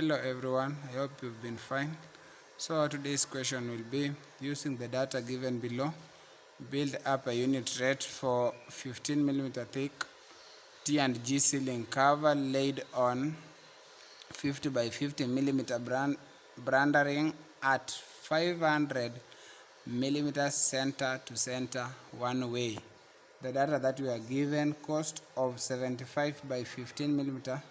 Hello everyone, I hope you've been fine. So today's question will be, using the data given below, build up a unit rate for 15mm thick T&G ceiling cover laid on 50 by 50mm brandering at 500mm center to center one way. The data that we are given, cost of 75 by 15mm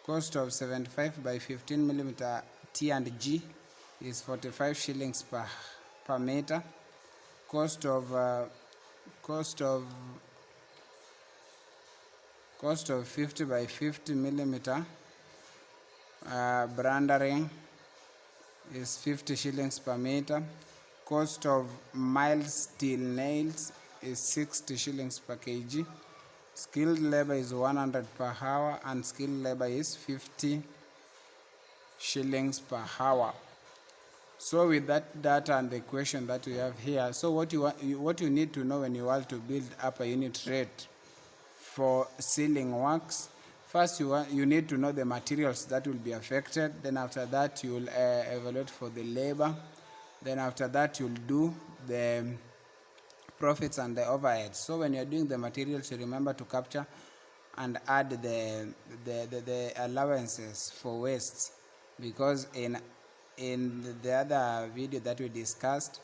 Cost of 75 by 15mm T&G is 45 shillings per meter. Cost of 50 by 50mm brandering is 50 shillings per meter. Cost of mild steel nails is 60 shillings per kg. Skilled labor is 100 per hour and skilled labor is 50 shillings per hour. So with that data and the equation that we have here, so what you need to know when you want to build up a unit rate for ceiling works, first you need to know the materials that will be affected. Then after that you will evaluate for the labor. Then after that you'll do the profits and the overheads. So when you're doing the materials, you remember to capture and add the allowances for wastes, because in the other video that we discussed,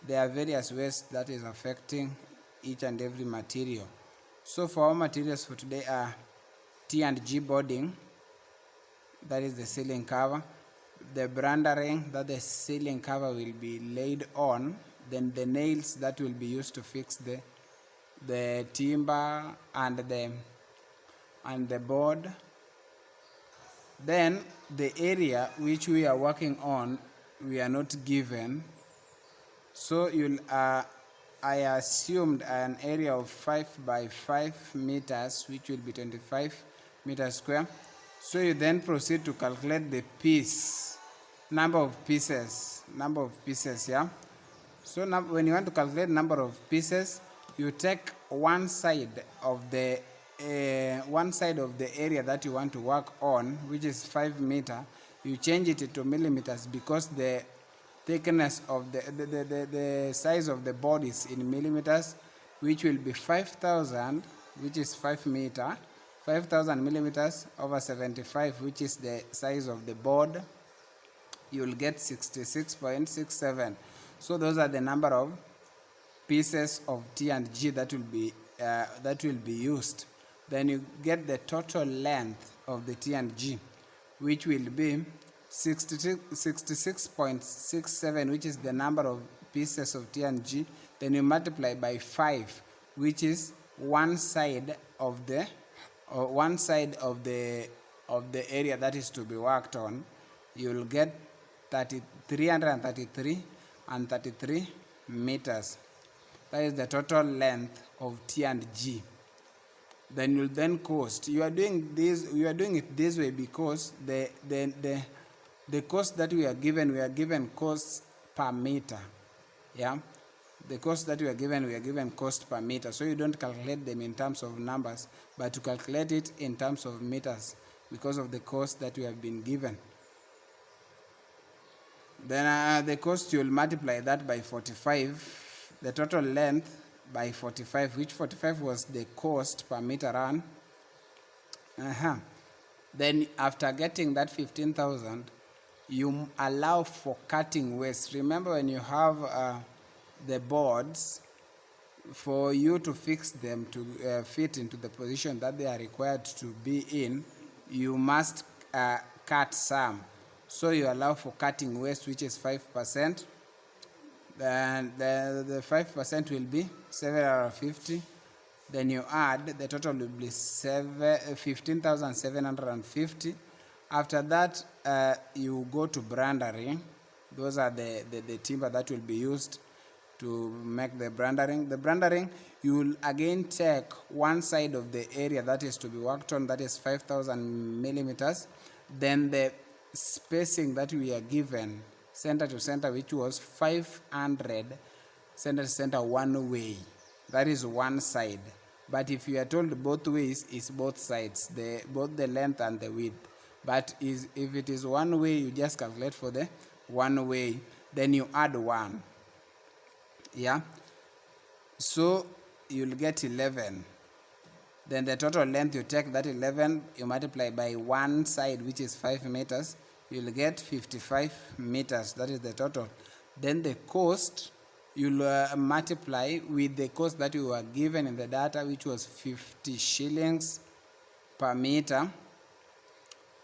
there are various wastes that is affecting each and every material. So for our materials for today are T&G boarding, that is the ceiling cover, the brandering that the ceiling cover will be laid on, then the nails that will be used to fix the timber and the board, then the area which we are working on we are not given, so I assumed an area of 5 by 5 meters, which will be 25 meters square. So you then proceed to calculate the number of pieces, yeah. So now when you want to calculate number of pieces, you take one side of the area that you want to work on, which is 5 meters. You change it to millimeters because the thickness of the size of the board is in millimeters, which will be 5,000, which is 5 meters, 5,000 millimeters over 75, which is the size of the board. You will get 66.67. So those are the number of pieces of T&G that will be used. Then you get the total length of the T&G, which will be 66.67, which is the number of pieces of T&G. Then you multiply by 5, which is one side of the area that is to be worked on. You will get 333 and 33 meters. That is the total length of T&G. Then you'll then cost. You are doing it this way because the cost that we are given costs per meter. Yeah, the cost that we are given cost per meter. So you don't calculate them in terms of numbers, but to calculate it in terms of meters because of the cost that we have been given. Then the cost, you'll multiply that by 45, the total length by 45, which 45 was the cost per meter run. Then after getting that 15,000, you allow for cutting waste. Remember, when you have the boards, for you to fix them to fit into the position that they are required to be in, you must cut some. So you allow for cutting waste, which is 5%. Then the 5% will be 750. Then you add, the total will be 15,750. After that, you go to brandering. Those are the timber that will be used to make the brandering. The brandering, you will again take one side of the area that is to be worked on, that is 5,000 millimeters. Then the spacing that we are given, center to center, which was 500 center to center one way, that is one side. But if you are told both ways, is both sides, both the length and the width. but if it is one way, you just calculate for the one way, then you add 1. Yeah, so you'll get 11. Then the total length, you take that 11, you multiply by one side, which is 5 meters, you'll get 55 meters. That is the total. Then the cost, you'll multiply with the cost that you were given in the data, which was 50 shillings per meter,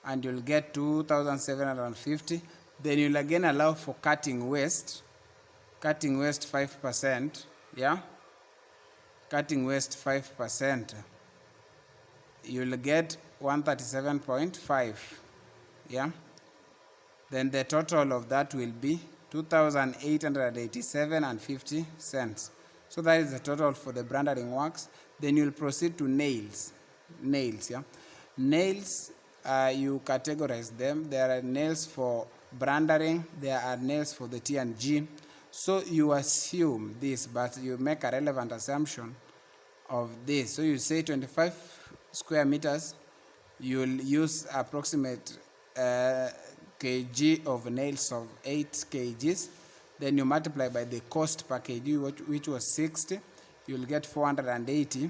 and you'll get 2,750. Then you'll again allow for cutting waste 5%. Yeah, cutting waste 5%, you'll get 137.5. Yeah, then the total of that will be 2,887 and 50 cents. So that is the total for the branding works. Then you'll proceed to nails. Yeah, nails, you categorize them. There are nails for branding, there are nails for the T&G. So you assume this, but you make a relevant assumption of this. So you say 25 square meters, you'll use approximate kg of nails of 8 kgs. Then you multiply by the cost per kg, which was 60, you'll get 480.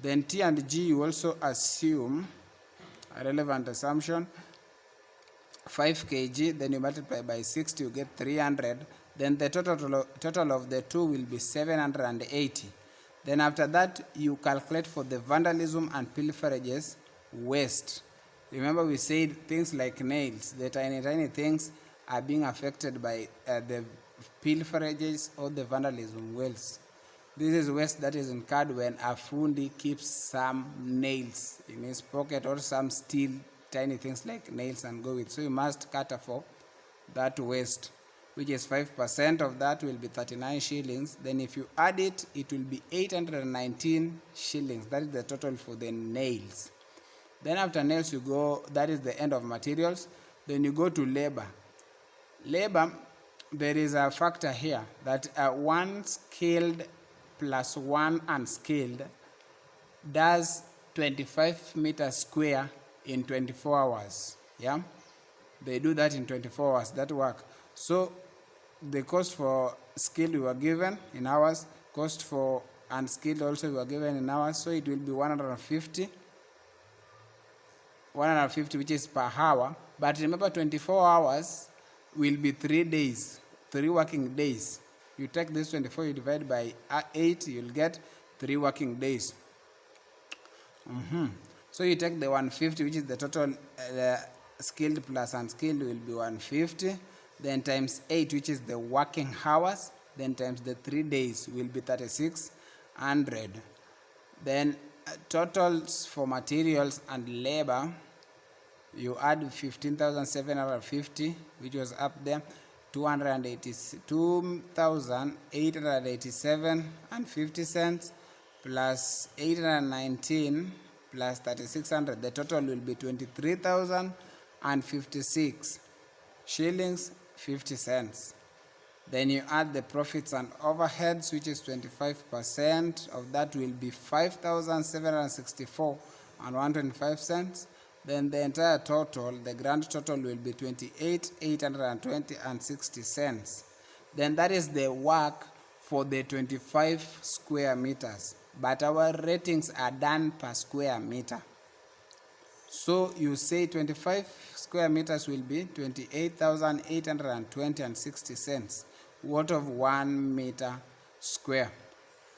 Then T&G, you also assume a relevant assumption, 5 kg, then you multiply by 60, you get 300. Then the total of the two will be 780. Then after that, you calculate for the vandalism and pilferages waste. Remember, we said things like nails, the tiny things are being affected by the pilferages or the vandalism waste. This is waste that is incurred when a fundi keeps some nails in his pocket, or some steel tiny things like nails and go with. So you must cater for that waste, which is 5% of that will be 39 shillings. Then if you add it, it will be 819 shillings. That is the total for the nails. Then after nails, you go, that is the end of materials. Then you go to labor. Labor, there is a factor here that one skilled plus one unskilled does 25 meters square in 24 hours. Yeah, they do that in 24 hours, that work. So the cost for skilled we were given in hours, cost for unskilled also we were given in hours, so it will be 150, which is per hour. But remember, 24 hours will be 3 days, 3 working days. You take this 24, you divide by 8, you'll get 3 working days. So you take the 150, which is the total skilled plus unskilled, will be 150. Then times 8, which is the working hours, then times the 3 days will be 3,600. Then totals for materials and labor, you add 15,750, which was up there, 2,887 and 50 cents, plus 819 plus 3,600. The total will be 23,056 shillings 50 cents. Then you add the profits and overheads, which is 25% of that will be 5,764 and 125 cents. Then the entire total, the grand total, will be 28,820 and 60 cents. Then that is the work for the 25 square meters, but our ratings are done per square meter. So you say 25 square meters will be 28,820 and 60 cents, worth of 1 meter square.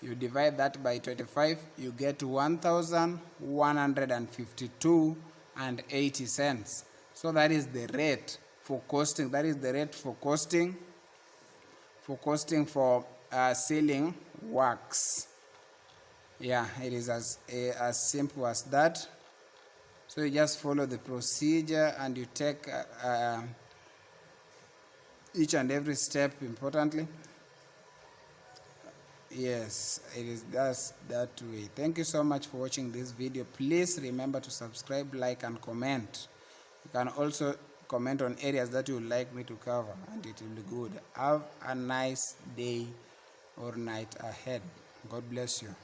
You divide that by 25, you get 1,152 and 80 cents. So that is the rate for costing. That is the rate for costing for ceiling works. Yeah, it is as simple as that. So you just follow the procedure and you take each and every step importantly. Yes, it is just that way. Thank you so much for watching this video. Please remember to subscribe, like, and comment. You can also comment on areas that you would like me to cover, and it will be good. Have a nice day or night ahead. God bless you.